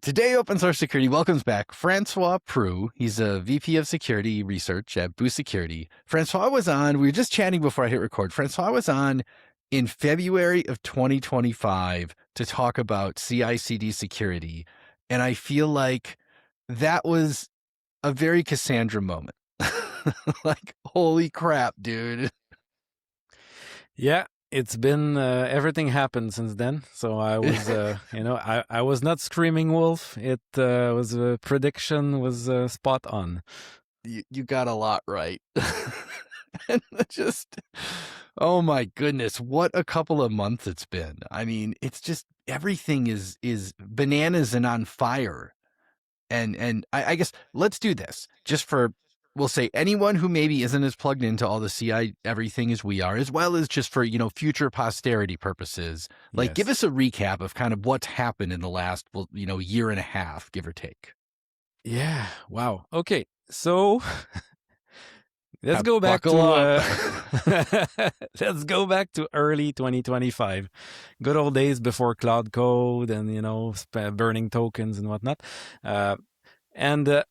Today, Open Source Security welcomes back François Proulx. He's a VP of Security Research at Boost Security. François was on, we were just chatting before I hit record. François was on in February of 2025 to talk about CI/CD security. And I feel like that was a very Cassandra moment. Like, holy crap, dude. Yeah, it's been everything happened since then. So I was, I was not screaming wolf. It was a prediction was spot on. You got a lot right. And just, oh my goodness, what a couple of months it's been. I mean, it's just everything is bananas and on fire. And I guess let's do this just for, we'll say anyone who maybe isn't as plugged into all the CI everything as we are, as well as just for, future posterity purposes. Like, give Yes. us a recap of kind of what's happened in the last, year and a half, give or take. Yeah. Wow. Okay. So let's go back Buckle to up. let's go back to early 2025, good old days before Cloud Code and burning tokens and whatnot. And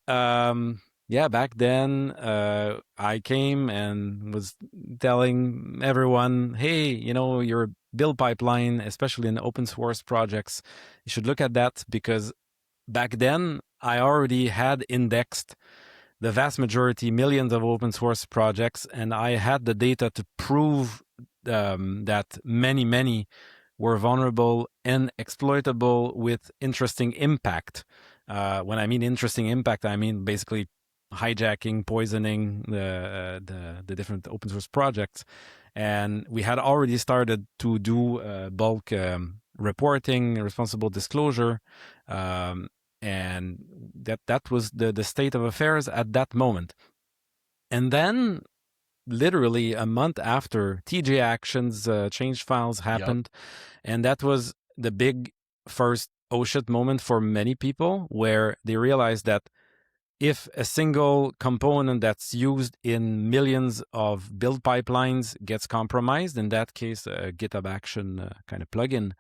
yeah, back then I came and was telling everyone, hey, your build pipeline, especially in open source projects, you should look at that because back then I already had indexed the vast majority, millions of open source projects, and I had the data to prove that many were vulnerable and exploitable with interesting impact. When I mean interesting impact, I mean basically hijacking, poisoning the different open source projects. And we had already started to do bulk reporting, responsible disclosure, and that was the state of affairs at that moment. And then literally a month after, TJ Actions change files happened. Yep. And that was the big first oh shit moment for many people, where they realized that if a single component that's used in millions of build pipelines gets compromised, in that case, a GitHub Action kind of plugin,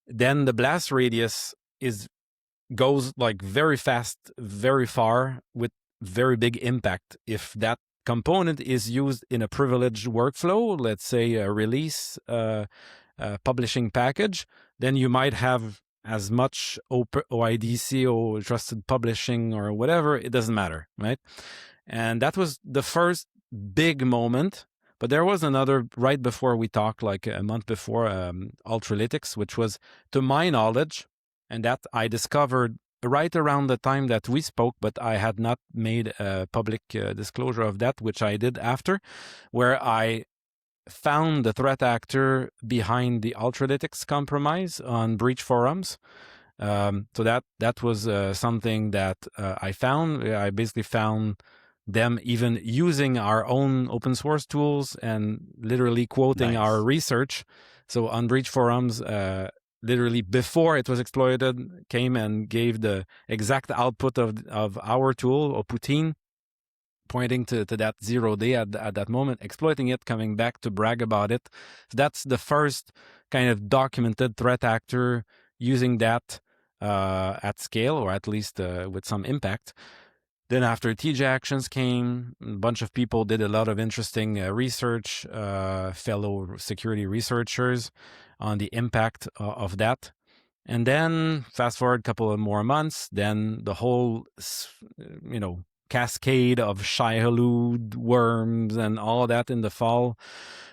then the blast radius goes like very fast, very far, with very big impact. If that component is used in a privileged workflow, let's say a release publishing package, then you might have as much OIDC or trusted publishing or whatever, it doesn't matter, right? And that was the first big moment. But there was another right before we talked, like a month before, Ultralytics, which was, to my knowledge, and that I discovered right around the time that we spoke, but I had not made a public disclosure of that, which I did after, where I found the threat actor behind the Ultralytics compromise on breach forums. So that was something that I found. I basically found them even using our own open source tools and literally quoting our research. So on breach forums, literally before it was exploited, came and gave the exact output of our tool, or Poutine, pointing to that 0 day at that moment, exploiting it, coming back to brag about it. So that's the first kind of documented threat actor using that at scale, or at least with some impact. Then after TJ Actions came, a bunch of people did a lot of interesting research, fellow security researchers, on the impact of that. And then fast forward a couple of more months, then the whole, cascade of Shai-Hulud worms and all that in the fall.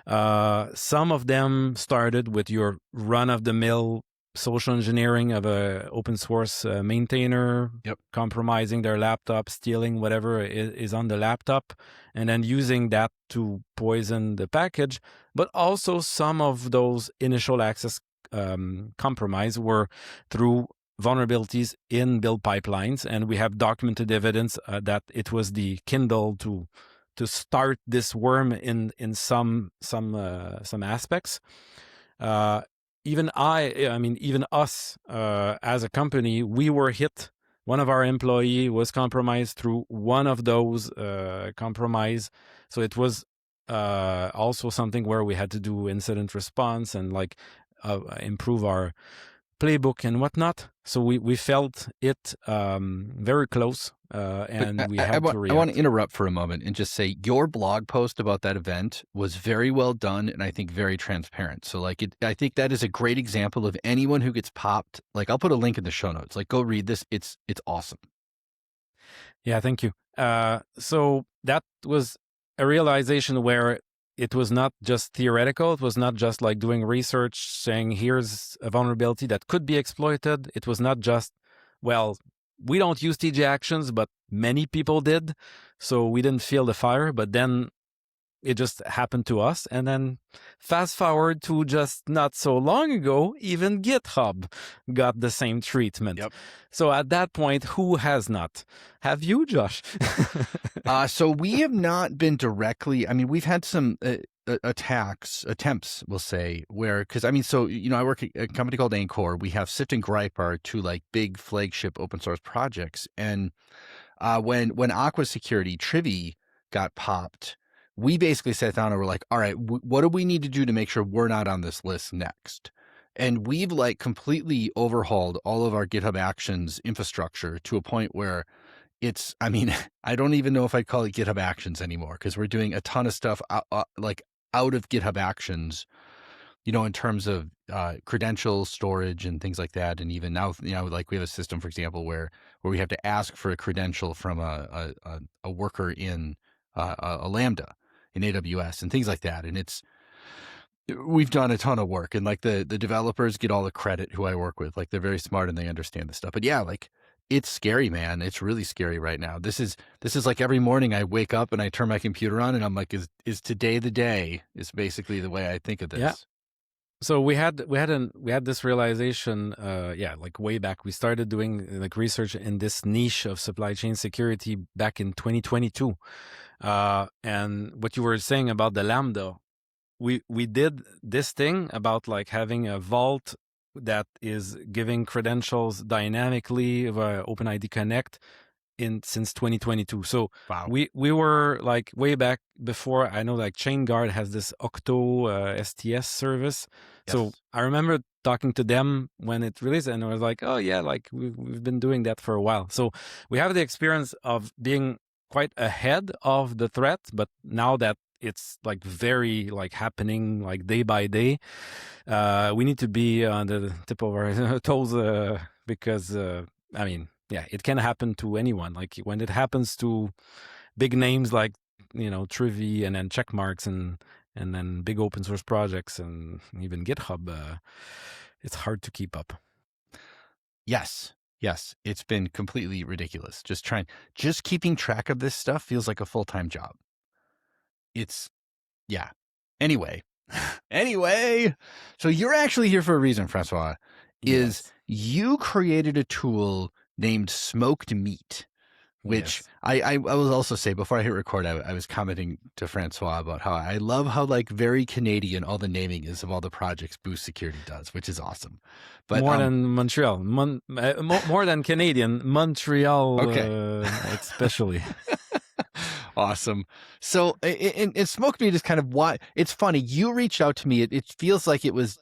Some of them started with your run-of-the-mill social engineering of a open source maintainer, compromising their laptop, stealing whatever is on the laptop, and then using that to poison the package. But also some of those initial access compromise were through vulnerabilities in build pipelines, and we have documented evidence that it was the Kindle to start this worm in some aspects. Even us as a company, we were hit. One of our employee was compromised through one of those compromise. So it was also something where we had to do incident response and improve our playbook and whatnot. So we felt it very close, But and we had to I want to react. interrupt for a moment and just say your blog post about that event was very well done and I think very transparent. So like I think that is a great example of anyone who gets popped. Like I'll put a link in the show notes. Like go read this. It's awesome. Yeah, thank you. So that was a realization where it was not just theoretical. It was not just like doing research saying here's a vulnerability that could be exploited. It was not just, well, we don't use TJ actions, but many people did. So we didn't feel the fire. But then it just happened to us. And then fast forward to just not so long ago, even GitHub got the same treatment. Yep. So at that point, who has not? Have you, Josh? So we have not been directly, I mean, we've had some attempts, we'll say, where, because I mean, so, you know, I work at a company called Anchor. We have Sift and Gripe are two like big flagship open source projects. And when Aqua Security Trivy got popped, we basically sat down and were like, all right, what do we need to do to make sure we're not on this list next? And we've like completely overhauled all of our GitHub Actions infrastructure to a point where it's, I mean, I don't even know if I'd call it GitHub Actions anymore because we're doing a ton of stuff like out of GitHub Actions, you know, in terms of credentials, storage, and things like that. And even now, you know, like we have a system, for example, where we have to ask for a credential from a worker in a Lambda in AWS and things like that. And we've done a ton of work, and like the developers get all the credit who I work with. Like they're very smart and they understand this stuff. But yeah, like it's scary, man. It's really scary right now. This is like every morning I wake up and I turn my computer on and I'm like, is today the day? Is basically the way I think of Yeah. this. So we had this realization, like way back. We started doing like research in this niche of supply chain security back in 2022. And what you were saying about the Lambda, we did this thing about like having a vault that is giving credentials dynamically via OpenID Connect since 2022. So Wow. we were like way back before. I know like ChainGuard has this Octo STS service. Yes. So I remember talking to them when it released, and I was like, oh yeah, like we've been doing that for a while. So we have the experience of being quite ahead of the threat, but now that it's like very like happening like day by day, we need to be on the tip of our toes because I mean, yeah, it can happen to anyone. Like when it happens to big names like, you know, Trivy and then Checkmarks and then big open source projects and even GitHub, it's hard to keep up. Yes. It's been completely ridiculous. Just keeping track of this stuff feels like a full-time job. Yeah. Anyway, so you're actually here for a reason, Francois. Yes. You created a tool named SmokedMeat, which Yes. I will also say before I hit record, I was commenting to Francois about how I love how like very Canadian all the naming is of all the projects Boost Security does, which is awesome. But More than Montreal, more than Canadian, Montreal, okay. especially. Awesome. So, and Smoke Meat is kind of why it's funny. You reached out to me. It feels like it's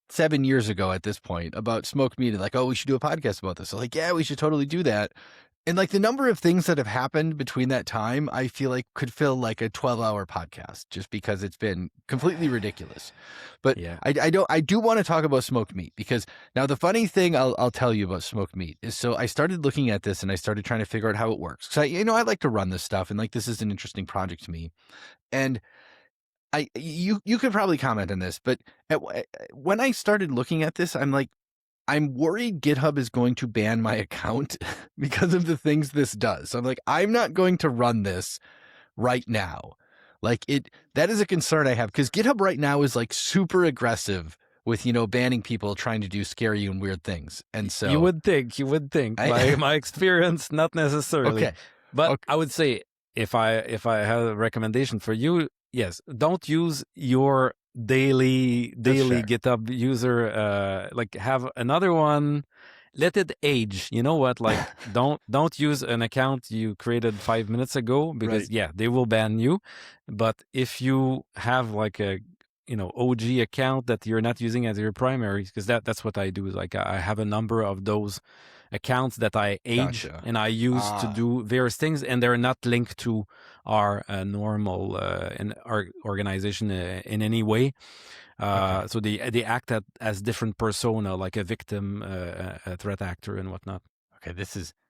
7 years ago at this point about Smoke Meat and like, oh, we should do a podcast about this. So like, yeah, we should totally do that. And like the number of things that have happened between that time, I feel like could fill like a 12-hour podcast just because it's been completely ridiculous. But Yeah. I do want to talk about smoked meat because now the funny thing I'll tell you about smoked meat is so I started looking at this and I started trying to figure out how it works. Cause I like to run this stuff and like this is an interesting project to me. And you could probably comment on this, but when I started looking at this, I'm like, I'm worried GitHub is going to ban my account because of the things this does. So I'm like, I'm not going to run this right now. Like that is a concern I have because GitHub right now is like super aggressive with, you know, banning people trying to do scary and weird things. And so you would think my experience, not necessarily, okay. but Okay. I would say if I had a recommendation for you, yes, don't use your daily GitHub user, like have another one, let it age. You know what? Like don't use an account you created 5 minutes ago because Right. yeah, they will ban you. But if you have like a OG account that you're not using as your primary, because that's what I do. Is like I have a number of those accounts that I age Gotcha. and I use to Ah, do various things, and they're not linked to our normal in our organization in any way. okay. So they act as different persona, like a victim, a threat actor, and whatnot. Okay,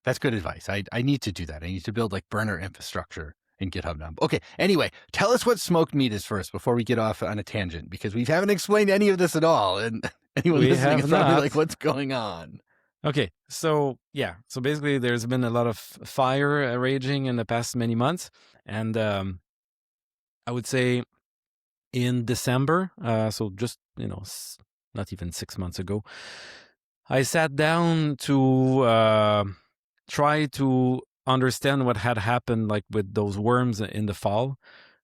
that's good advice. I need to do that. I need to build like burner infrastructure in GitHub now. Okay, anyway, tell us what smoked meat is first before we get off on a tangent, because we haven't explained any of this at all, and anyone We listening is have probably like, not. "What's going on?" Okay, so yeah, so basically, there's been a lot of fire raging in the past many months, and I would say in December, so just not even 6 months ago, I sat down to try to understand what had happened, like with those worms in the fall.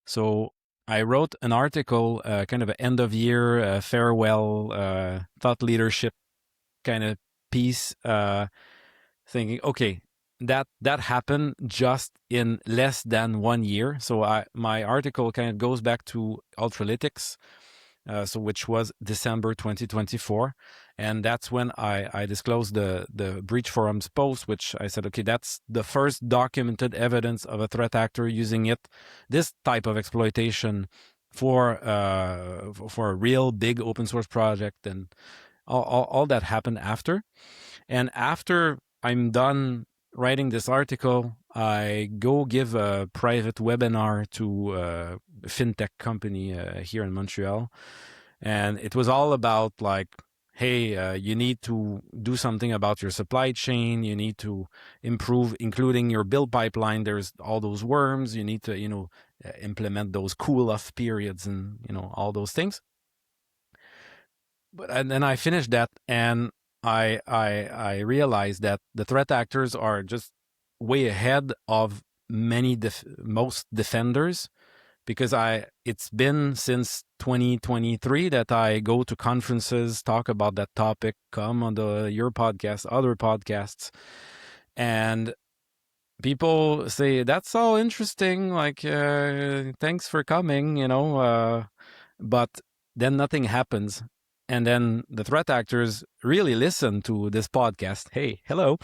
So I wrote an article, kind of an end of year farewell thought leadership kind of piece, thinking, okay, that happened just in less than 1 year. So my article kind of goes back to Ultralytics, so which was December 2024, and that's when I disclosed the breach forums post, which I said, okay, that's the first documented evidence of a threat actor using this type of exploitation for a real big open source project, and all that happened after. And after I'm done writing this article, I go give a private webinar to a fintech company here in Montreal. And it was all about like, hey, you need to do something about your supply chain. You need to improve, including your build pipeline. There's all those worms. You need to, implement those cool off periods and, all those things. But and then I finished that, and I realized that the threat actors are just way ahead of most defenders, because it's been since 2023 that I go to conferences, talk about that topic, come on your podcast, other podcasts, and people say that's all interesting, like thanks for coming, but then nothing happens. And then the threat actors really listen to this podcast. Hey, hello.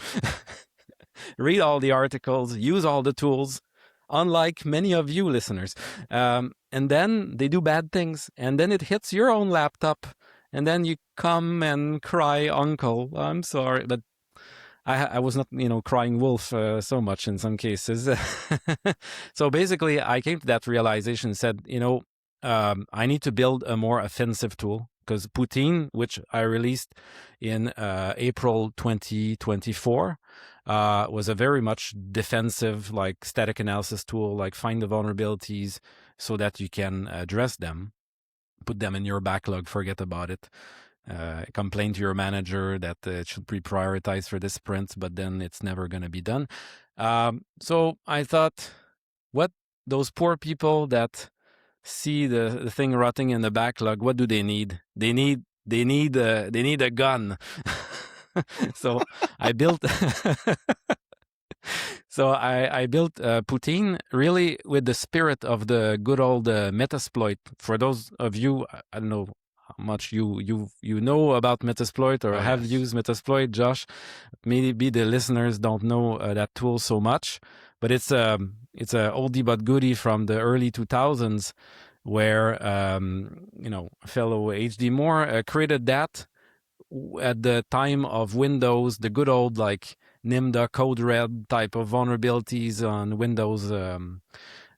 Read all the articles, use all the tools, unlike many of you listeners. And then they do bad things, and then it hits your own laptop, and then you come and cry, Uncle, I'm sorry. But I was not, crying wolf so much in some cases. So basically, I came to that realization, said, I need to build a more offensive tool, because Poutine, which I released in April 2024, was a very much defensive, like static analysis tool, like find the vulnerabilities so that you can address them, put them in your backlog, forget about it. Complain to your manager that it should be prioritized for this sprint, but then it's never going to be done. So I thought, what those poor people that see the thing rotting in the backlog, what do they need? They need a gun. So I built So I built Poutine really with the spirit of the good old Metasploit. For those of you, I don't know how much you know about Metasploit or Oh have yes. used Metasploit, Josh. Maybe the listeners don't know that tool so much, but it's a oldie but goodie from the early 2000s, where a fellow HD Moore created that at the time of Windows, the good old like Nimda code red type of vulnerabilities on Windows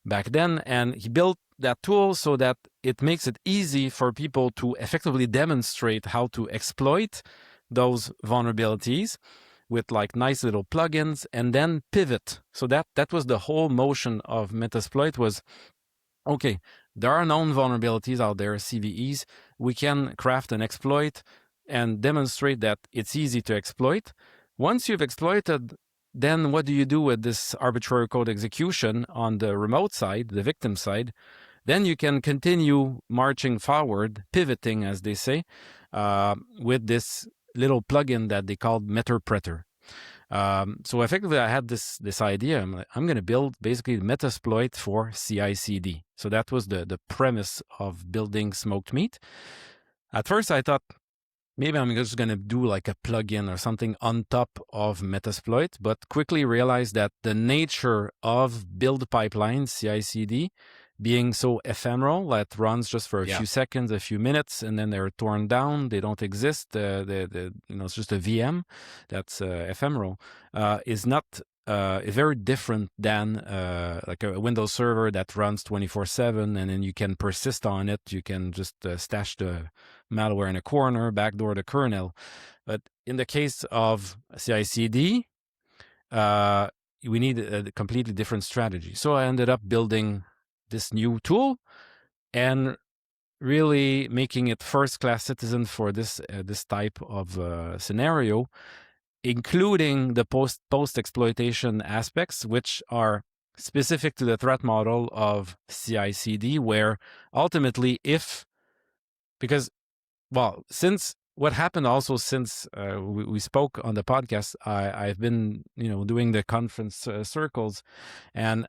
back then. And he built that tool so that it makes it easy for people to effectively demonstrate how to exploit those vulnerabilities with like nice little plugins, and then pivot. So that was the whole motion of Metasploit, was okay, there are known vulnerabilities out there, CVEs. We can craft an exploit and demonstrate that it's easy to exploit. Once you've exploited, then what do you do with this arbitrary code execution on the remote side, the victim side? Then you can continue marching forward, pivoting, as they say, with this little plugin that they called Meterpreter. So effectively, I had this idea. I'm like, I'm going to build basically Metasploit for CI/CD. So that was the premise of building Smoked Meat. At first, I thought maybe I'm just going to do like a plugin or something on top of Metasploit, but quickly realized that the nature of build pipelines, CI/CD, being so ephemeral, that runs just for a Yeah. few seconds, a few minutes, and then they're torn down. They don't exist. It's just a VM that's ephemeral. Is not very different than like a Windows server that runs 24/7, and then you can persist on it. You can just stash the malware in a corner, backdoor the kernel. But in the case of CI/CD, we need a completely different strategy. So I ended up building this new tool and really making it first-class citizen for this type of scenario, including the post exploitation aspects, which are specific to the threat model of CI/CD, where ultimately, because since what happened also since we spoke on the podcast, I've been doing the conference circles, and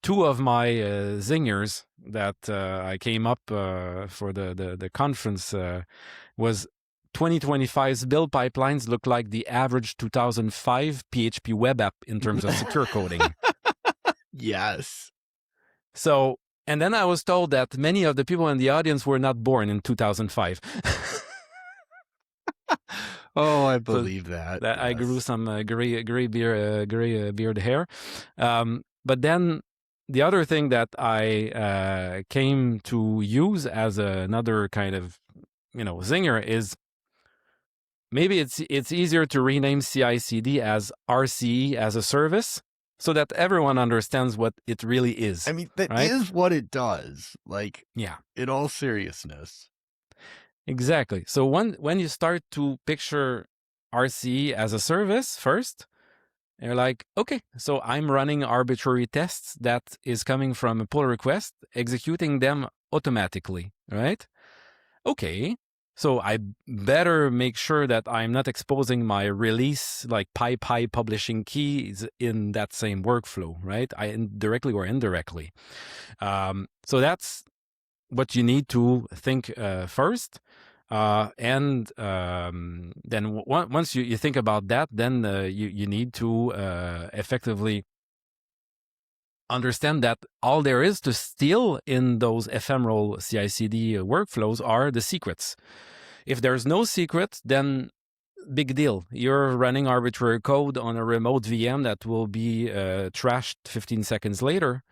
two of my zingers that I came up for the conference was 2025's build pipelines look like the average 2005 PHP web app in terms of secure coding. Yes. So, and then I was told that many of the people in the audience were not born in 2005. Oh, I So believe that. that I grew Yes. some gray beard hair. But then the other thing that I came to use as another kind of zinger is maybe it's easier to rename CI/CD as RCE as a service so that everyone understands what it really is. I mean, that Right? is what it does. Like, Yeah. in all seriousness. Exactly. So when you start to picture RCE as a service first, you're like, okay, so I'm running arbitrary tests that is coming from a pull request, executing them automatically, right? Okay. So I better make sure that I'm not exposing my release, like PyPy publishing keys in that same workflow, right? Directly or indirectly. So that's what you need to think first. And then once you think about that, then you need to effectively understand that all there is to steal in those ephemeral CI/CD workflows are the secrets. If there's no secret, then big deal. You're running arbitrary code on a remote VM that will be trashed 15 seconds later.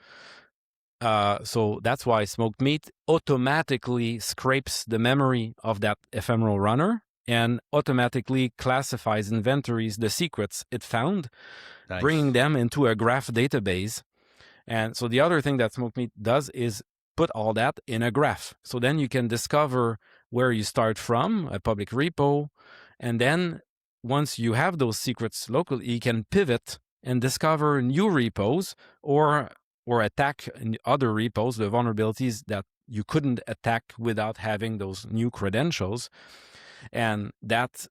So that's why Smoked Meat automatically scrapes the memory of that ephemeral runner and automatically classifies, inventories the secrets it found, bringing Nice. them into a graph database. And so the other thing that Smoked Meat does is put all that in a graph. So then you can discover where you start from, a public repo. And then once you have those secrets locally, you can pivot and discover new repos or attack other repos, the vulnerabilities that you couldn't attack without having those new credentials. And that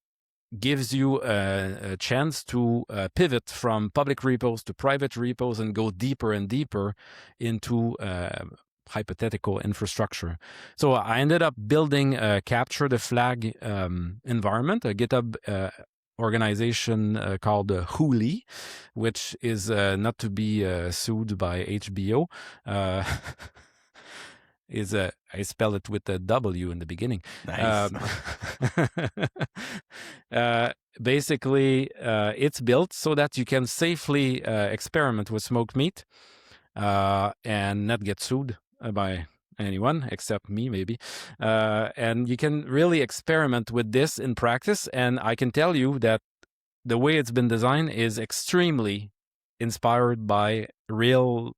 gives you a chance to pivot from public repos to private repos and go deeper and deeper into hypothetical infrastructure. So I ended up building a capture the flag environment, a GitHub organization called Hooli, which is not to be sued by HBO. I spell it with a W in the beginning. Nice. Basically, it's built so that you can safely experiment with smoked meat and not get sued by anyone except me, maybe. And you can really experiment with this in practice. And I can tell you that the way it's been designed is extremely inspired by real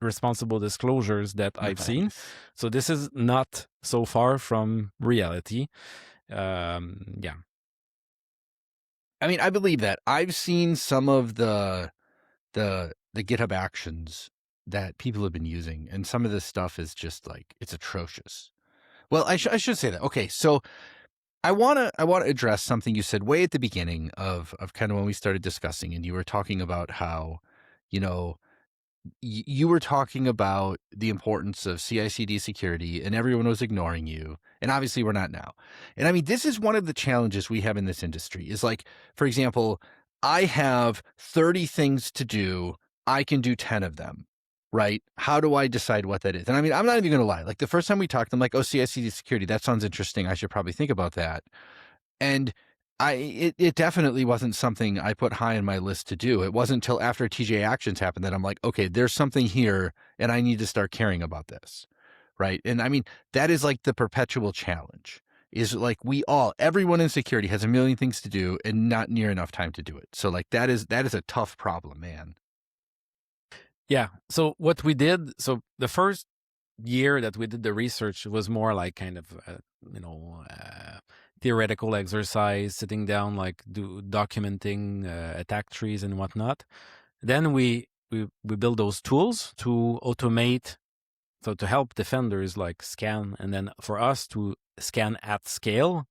responsible disclosures that I've seen. So this is not so far from reality. Yeah. I mean, I believe that. I've seen some of the GitHub actions that people have been using, and some of this stuff is just like, it's atrocious. Well, I should say that. Okay, so I wanna address something you said way at the beginning of kind of when we started discussing, and you were talking about how, you know, you were talking about the importance of CI/CD security, and everyone was ignoring you. And obviously, we're not now. And I mean, this is one of the challenges we have in this industry. Is like, for example, I have 30 things to do. I can do 10 of them. Right? How do I decide what that is? And I mean, I'm not even going to lie. Like the first time we talked, I'm like, oh, CI/CD security. That sounds interesting. I should probably think about that. And it definitely wasn't something I put high on my list to do. It wasn't until after TJ Actions happened that I'm like, okay, there's something here and I need to start caring about this. Right. And I mean, that is like the perpetual challenge is like everyone in security has a million things to do and not near enough time to do it. So like that is a tough problem, man. Yeah. So what we did, so the first year that we did the research was more like kind of, you know, theoretical exercise, sitting down, like documenting attack trees and whatnot. Then we build those tools to automate, so to help defenders like scan, and then for us to scan at scale.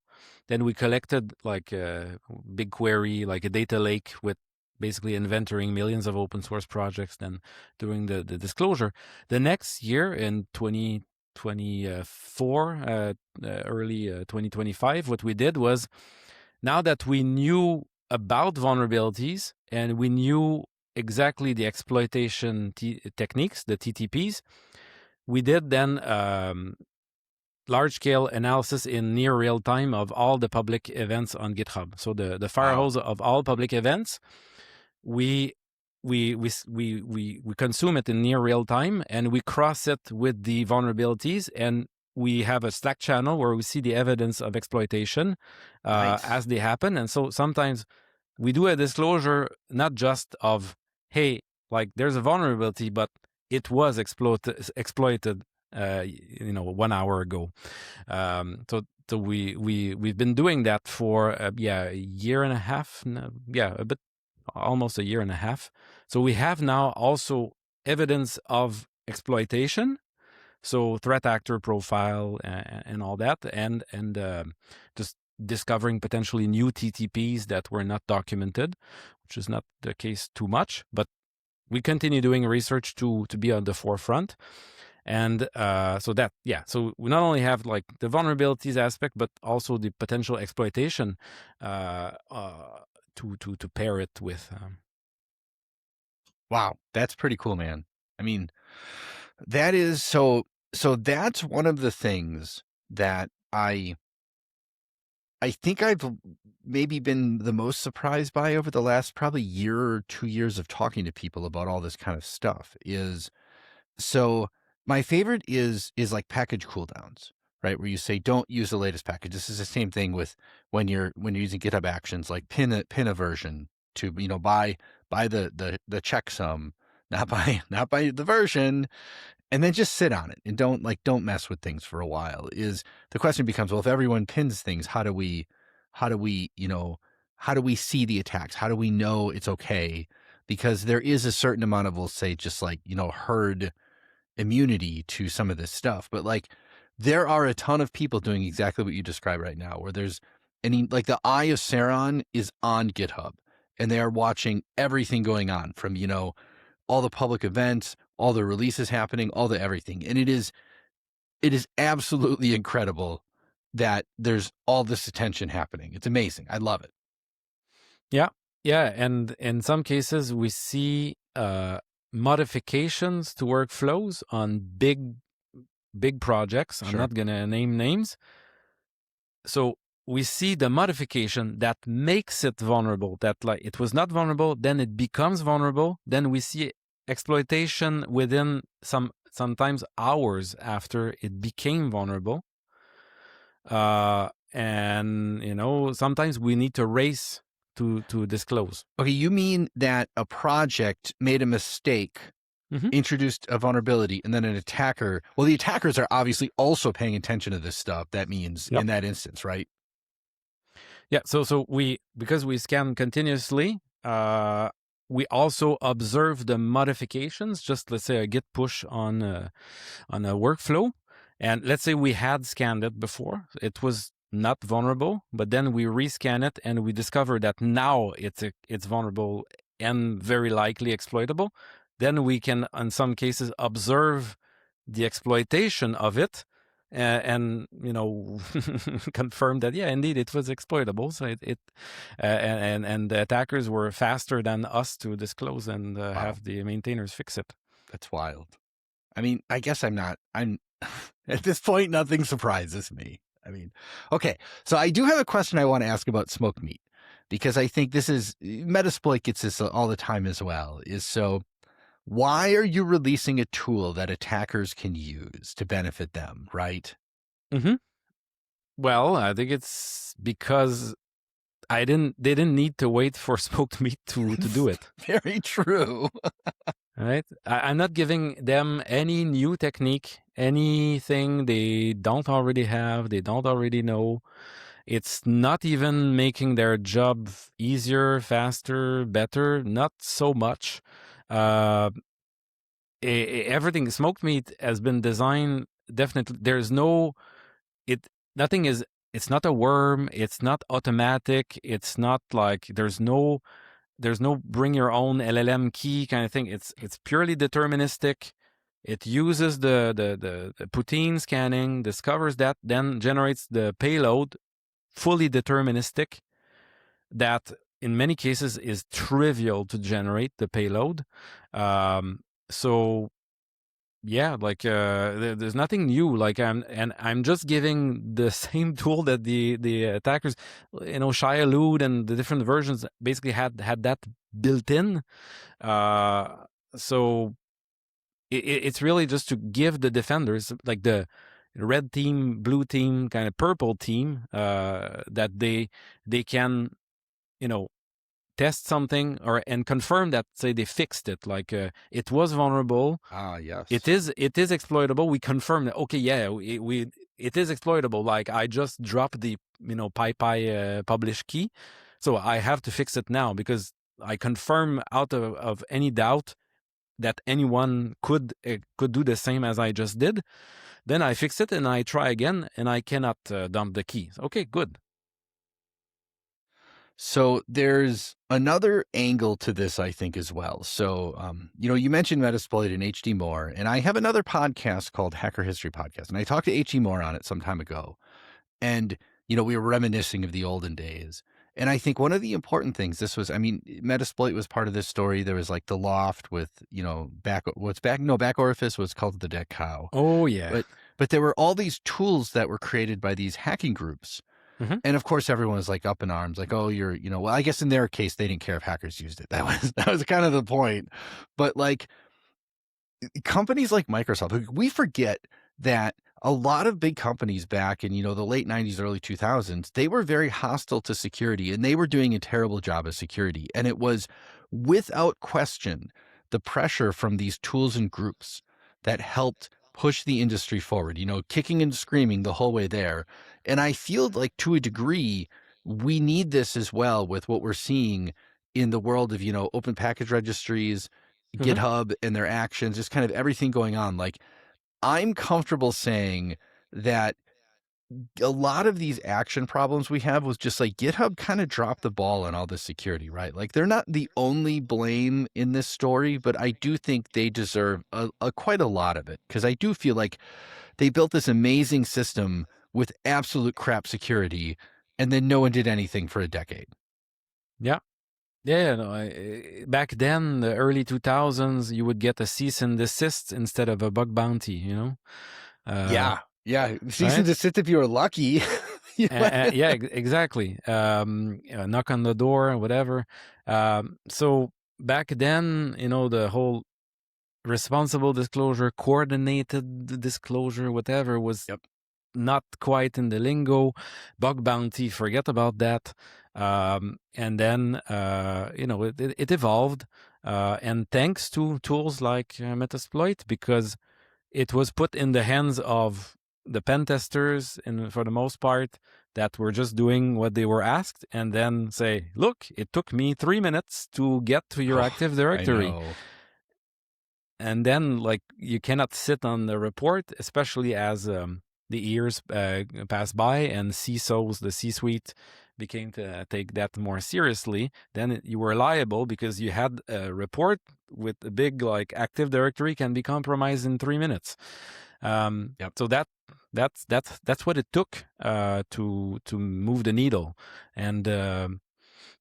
Then we collected like a big query, like a data lake with basically inventorying millions of open source projects, then doing the disclosure. The next year in 2024, early 2025, what we did was, now that we knew about vulnerabilities and we knew exactly the exploitation techniques, the TTPs, we did then large-scale analysis in near real time of all the public events on GitHub. So the Wow. firehose of all public events, we consume it in near real time, and we cross it with the vulnerabilities, and we have a Slack channel where we see the evidence of exploitation Nice. as they happen. And so sometimes we do a disclosure, not just of, hey, like there's a vulnerability, but it was exploited 1 hour ago. So we've been doing that for a year and a half, a bit, almost a year and a half. So we have now also evidence of exploitation, so threat actor profile and all that, and just discovering potentially new TTPs that were not documented, which is not the case too much, but we continue doing research to be on the forefront. And so we not only have like the vulnerabilities aspect, but also the potential exploitation to pair it with. Wow. That's pretty cool, man. I mean, that is so that's one of the things that I think I've maybe been the most surprised by over the last probably year or 2 years of talking to people about all this kind of stuff is so my favorite is like package cooldowns, right? Where you say don't use the latest package. This is the same thing with when you're using GitHub Actions, like pin a version to buy the checksum, not by the version, and then just sit on it and don't mess with things for a while. Is the question becomes, well, if everyone pins things, how do we see the attacks? How do we know it's okay? Because there is a certain amount of, we'll say, just like, herd immunity to some of this stuff. But like there are a ton of people doing exactly what you described right now, where there's like the Eye of Sauron is on GitHub and they are watching everything going on from, all the public events, all the releases happening, all the everything. And it is absolutely incredible that there's all this attention happening. It's amazing. I love it. Yeah, yeah, and in some cases we see modifications to workflows on big projects. I'm Sure. not gonna name names. So we see the modification that makes it vulnerable, that like it was not vulnerable, then it becomes vulnerable. Then we see exploitation within sometimes hours after it became vulnerable. And sometimes we need to race to disclose. Okay, you mean that a project made a mistake, Hmm. introduced a vulnerability, and then the attackers are obviously also paying attention to this stuff. That means Yep. in that instance, right? Yeah. So because we scan continuously, we also observe the modifications. Just let's say a git push on a workflow, and let's say we had scanned it before. It was not vulnerable, but then we rescan it and we discover that now it's vulnerable and very likely exploitable, then we can, in some cases, observe the exploitation of it, and confirm that, yeah, indeed it was exploitable. So and the attackers were faster than us to disclose and Wow, have the maintainers fix it. that's wild. I mean, I guess I'm at this point, nothing surprises me. I mean, okay. So I do have a question I want to ask about smoked meat, because I think Metasploit gets this all the time as well. Why are you releasing a tool that attackers can use to benefit them, right? Mm-hmm. Well, I think it's because they didn't need to wait for smoked meat to do it. Very true. Right? I'm not giving them any new technique, anything they don't already have, they don't already know. It's not even making their job easier, faster, better, not so much. Uh, Everything smoked meat has been designed, definitely. There's no, it, nothing is, it's not a worm, it's not automatic, it's not like there's no bring your own LLM key kind of thing. It's purely deterministic. It uses the poutine scanning, discovers that, then generates the payload, fully deterministic. That in many cases is trivial to generate the payload. So yeah, like there's nothing new. Like I'm just giving the same tool that the attackers, Shia Lude and the different versions basically had that built in. So it's really just to give the defenders, like the red team, blue team, kind of purple team, that they can, you know, test something and confirm that, say, they fixed it, like it was vulnerable, Ah, yes. it is exploitable. We confirm that, okay, yeah, we it is exploitable. Like I just dropped the PyPy publish key, so I have to fix it now because I confirm out of any doubt that anyone could do the same as I just did. Then I fix it and I try again, and I cannot dump the key. Okay, good. So there's another angle to this, I think, as well. So, you mentioned Metasploit and HD Moore, and I have another podcast called Hacker History Podcast, and I talked to HD Moore on it some time ago. And, we were reminiscing of the olden days. And I think one of the important things, Metasploit was part of this story. There was like the loft with, back orifice was called the dead cow. Oh yeah. But there were all these tools that were created by these hacking groups. Mm-hmm. And of course, everyone was like up in arms, like, oh, well, I guess in their case, they didn't care if hackers used it. That was kind of the point. But like companies like Microsoft, we forget that a lot of big companies back in, the late 90s, early 2000s, they were very hostile to security and they were doing a terrible job of security. And it was without question the pressure from these tools and groups that helped push the industry forward, kicking and screaming the whole way there. And I feel like to a degree, we need this as well with what we're seeing in the world of, open package registries, Mm-hmm. GitHub and their actions, just kind of everything going on. Like, I'm comfortable saying that a lot of these action problems we have was just like GitHub kind of dropped the ball on all the security, right? Like they're not the only blame in this story, but I do think they deserve quite a lot of it because I do feel like they built this amazing system with absolute crap security and then no one did anything for a decade. Yeah. Yeah, no, back then, the early 2000s, you would get a cease and desist instead of a bug bounty, Yeah. Yeah. Cease and right? desist if you were lucky. Yeah, exactly. Knock on the door, whatever. So back then, the whole responsible disclosure, coordinated disclosure, whatever, was Yep. not quite in the lingo. Bug bounty, forget about that. And then it evolved, and thanks to tools like Metasploit, because it was put in the hands of the pen testers, and for the most part, that were just doing what they were asked, and then say, "Look, it took me 3 minutes to get to your Oh, Active I Directory." know. And then, like, you cannot sit on the report, especially as the years passed by and CISOs, the C-suite, became to take that more seriously, then you were liable because you had a report with a big like Active Directory can be compromised in 3 minutes. Yep. So that's what it took to move the needle, and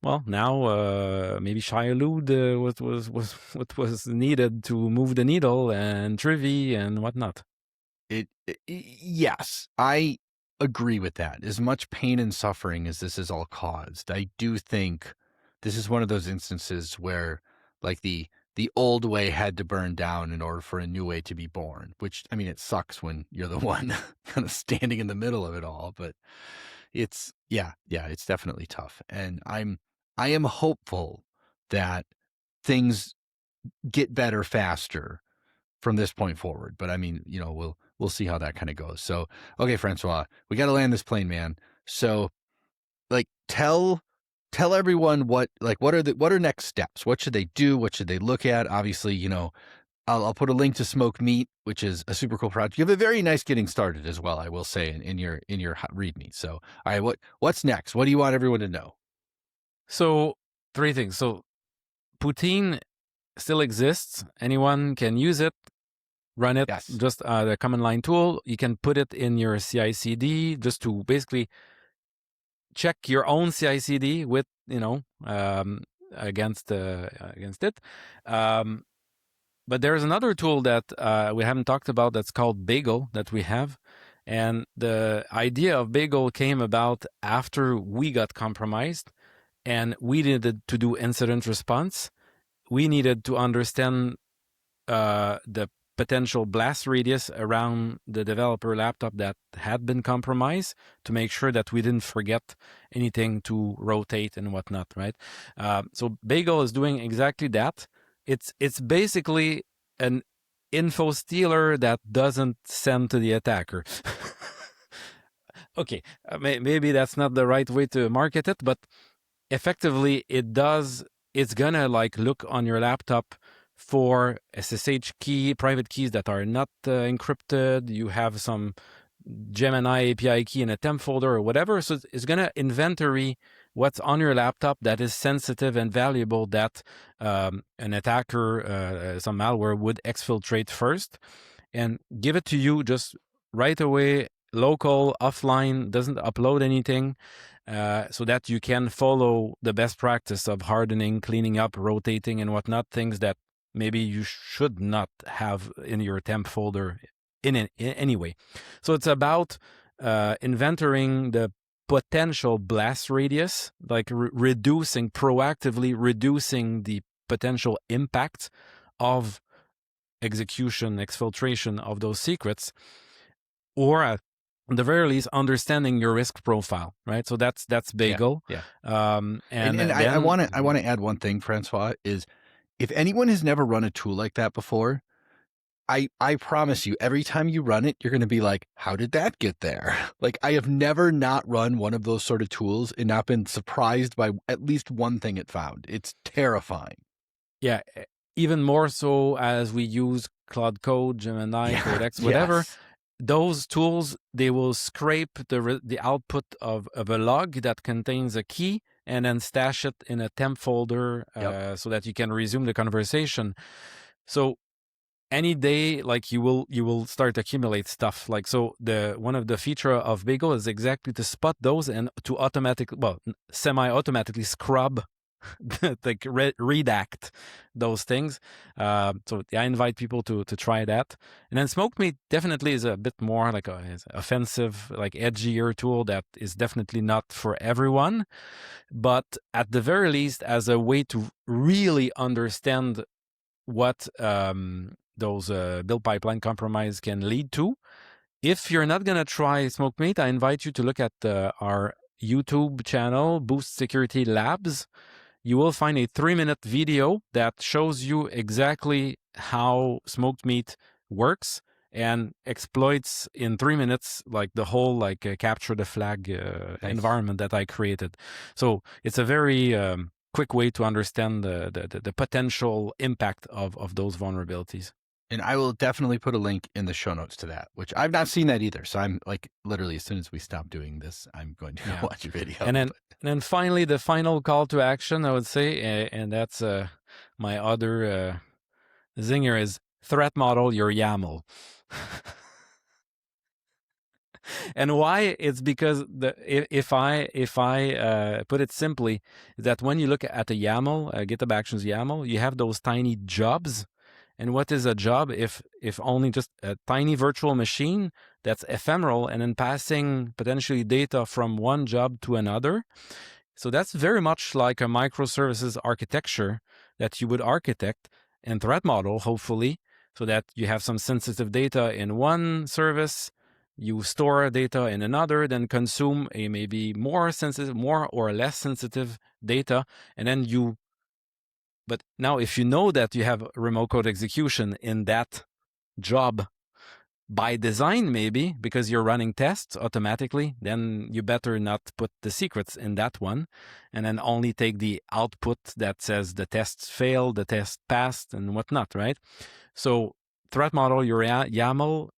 well, now maybe Shia-Lude what was needed to move the needle, and Trivy and whatnot. Yes, I agree with that. As much pain and suffering as this has all caused, I do think this is one of those instances where, like, the old way had to burn down in order for a new way to be born. Which, I mean, it sucks when you're the one kind of standing in the middle of it all, but it's it's definitely tough. And I am hopeful that things get better faster from this point forward. But I mean, we'll see how that kind of goes. So, okay, Francois, we got to land this plane, man. So, like, tell everyone what are next steps? What should they do? What should they look at? Obviously, I'll put a link to SmokedMeat, which is a super cool project. You have a very nice getting started as well, I will say, in your README. So, all right, what's next? What do you want everyone to know? So 3 things. So Poutine still exists. Anyone can use it, run it, Yes. just the command line tool. You can put it in your CI/CD just to basically check your own CI/CD with, against it. But there's another tool that we haven't talked about that's called Bagel that we have. And the idea of Bagel came about after we got compromised and we needed to do incident response. We needed to understand the potential blast radius around the developer laptop that had been compromised to make sure that we didn't forget anything to rotate and whatnot, right? So Bagel is doing exactly that. It's basically an info stealer that doesn't send to the attacker. Okay, maybe that's not the right way to market it, but effectively it does. It's gonna like look on your laptop for SSH key, private keys that are not encrypted. You have some Gemini API key in a temp folder or whatever. So it's going to inventory what's on your laptop that is sensitive and valuable that an attacker, some malware would exfiltrate first and give it to you just right away, local, offline, doesn't upload anything. So that you can follow the best practice of hardening, cleaning up, rotating, and whatnot, things that maybe you should not have in your temp folder in any way. So it's about inventorying the potential blast radius, like proactively reducing the potential impact of execution, exfiltration of those secrets, or at the very least, understanding your risk profile, right? So that's Bagel. Yeah. And then, I want to add one thing, Francois, is if anyone has never run a tool like that before, I promise you, every time you run it, you're going to be like, how did that get there? Like, I have never not run one of those sort of tools and not been surprised by at least one thing it found. It's terrifying. Yeah, even more so as we use Cloud Code, Gemini, Codex, whatever. Yes. Those tools, they will scrape the output of a log that contains a key and then stash it in a temp folder so that you can resume the conversation. So any day, like you will start to accumulate stuff. Like, so one of the feature of Bagel is exactly to spot those and to semi-automatically scrub like redact those things. So I invite people to try that. And then SmokedMeat definitely is a bit more like a offensive, like edgier tool that is definitely not for everyone, but at the very least as a way to really understand what those build pipeline compromise can lead to. If you're not going to try SmokedMeat, I invite you to look at our YouTube channel, Boost Security Labs. You will find a 3-minute video that shows you exactly how SmokedMeat works and exploits in 3 minutes like the whole capture the flag environment that I created. So it's a very quick way to understand the potential impact of those vulnerabilities. And I will definitely put a link in the show notes to that, which I've not seen that either. So I'm like, literally, as soon as we stop doing this, I'm going to go Yeah. watch a video. And then But and then finally, the final call to action, I would say, and that's my other zinger is threat model your YAML. And why? It's because if I put it simply, that when you look at a YAML, GitHub Actions YAML, you have those tiny jobs. And what is a job if only just a tiny virtual machine that's ephemeral and then passing potentially data from one job to another? So that's very much like a microservices architecture that you would architect and threat model, hopefully, so that you have some sensitive data in one service, you store data in another, then consume a maybe more sensitive, more or less sensitive data, and then you. But now, if you know that you have remote code execution in that job by design, maybe because you're running tests automatically, then you better not put the secrets in that one, and then only take the output that says the tests failed, the test passed, and whatnot, right? So threat model your YAML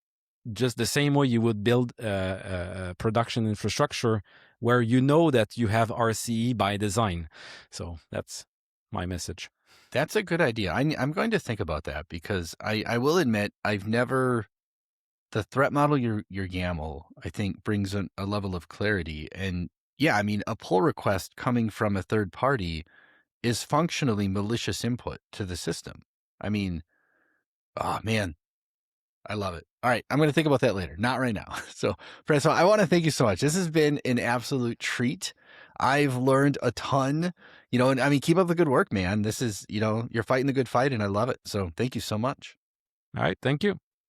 just the same way you would build a production infrastructure where you know that you have RCE by design. So that's my message. that's a good idea. I'm going to think about that because I will admit I've never. The threat model your YAML, I think, brings a level of clarity. And yeah, I mean, a pull request coming from a third party is functionally malicious input to the system. I mean, oh man, I love it. All right, I'm going to think about that later, not right now. So, Francois, I want to thank you so much. This has been an absolute treat. I've learned a ton, and I mean, keep up the good work, man. This is, you're fighting the good fight, and I love it. So, thank you so much. All right, thank you.